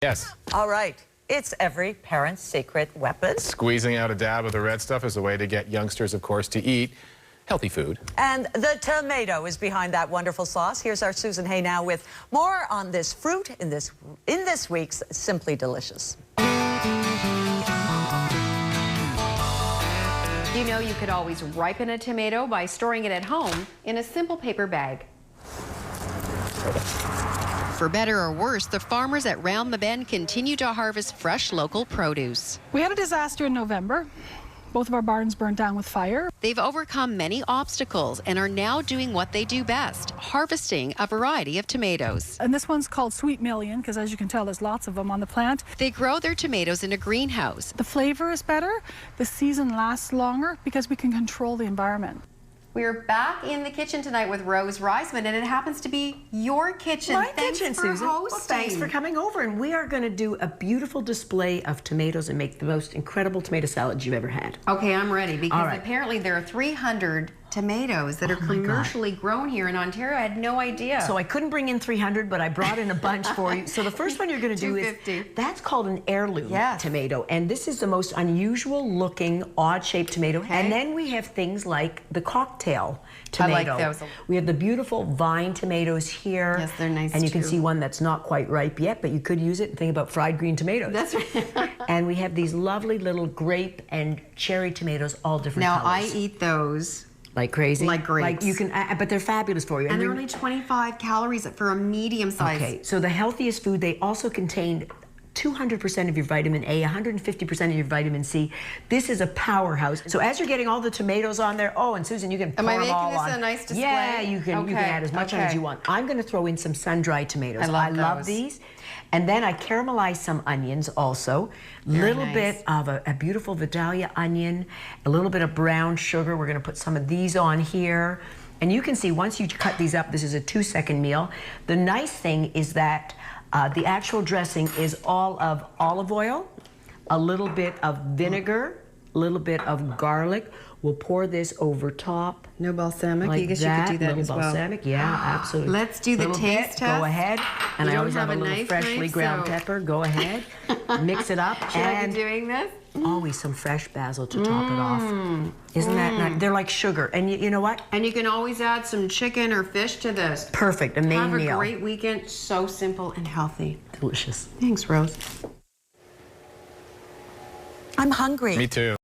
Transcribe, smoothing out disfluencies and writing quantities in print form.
Yes. All right. It's every parent's secret weapon. Squeezing out a dab of the red stuff is a way to get youngsters, of course, to eat healthy food. And the tomato is behind that wonderful sauce. Here's our Susan Hay now with more on this fruit in this week's Simply Delicious. You know, you could always ripen a tomato by storing it at home in a simple paper bag. For better or worse, the farmers at Round the Bend continue to harvest fresh local produce. We had a disaster in November. Both of our barns burned down with fire. They've overcome many obstacles and are now doing what they do best, harvesting a variety of tomatoes. And this one's called Sweet Million because, as you can tell, there's lots of them on the plant. They grow their tomatoes in a greenhouse. The flavor is better. The season lasts longer because we can control the environment. We're back in the kitchen tonight with Rose Reisman, and it happens to be your kitchen. My Thanks kitchen, for Susan. hosting. Well, thanks for coming over. And we are going to do a beautiful display of tomatoes and make the most incredible tomato salad you've ever had. Okay, I'm ready because All right. apparently there are 300 tomatoes that are commercially grown here in Ontario. I had no idea. So I couldn't bring in 300, but I brought in a bunch for you. So the first one you're going to do is, 250. that's called an heirloom Yes. tomato. And this is the most unusual looking, odd shaped tomato. Okay. And then we have things like the cocktail I like tomato. those. We have the beautiful vine tomatoes here. Yes, they're nice And you can too. see one that's not quite ripe yet, but you could use it and think about fried green tomatoes. That's right. And we have these lovely little grape and cherry tomatoes, all different Now, I colors. eat those. Like crazy? Like grapes. You can, but they're fabulous for you. And they're we- only 25 calories for a medium size. Okay, so the healthiest food, they also contain 200% of your vitamin A, 150% of your vitamin C. This is a powerhouse. So as you're getting all the tomatoes on there, oh, and Susan, you can pour Am I them all making this on. a nice display? Yeah, you can add as much on as you want. I'm going to throw in some sun-dried tomatoes. I love those. these. And then I caramelize some onions also. Little nice. bit of a beautiful Vidalia onion, a little bit of brown sugar. We're going to put some of these on here. And you can see once you cut these up, this is a 2-second meal. The nice thing is that the actual dressing is all of olive oil, a little bit of vinegar, a little bit of garlic. We'll pour this over top. No balsamic? Like I guess that. you could do that Little as well. balsamic, yeah, absolutely. Let's do the Little taste bit, test. Go ahead. And You I don't always have a have a little knife, freshly ground so- pepper. Go ahead. Mix it up. Should I and be doing this? always some fresh basil to top it off. Isn't that nice? They're like sugar. And you know what? And you can always add some chicken or fish to this. Perfect. A main Have a meal. great weekend. So simple and healthy. Delicious. Thanks, Rose. I'm hungry. Me too.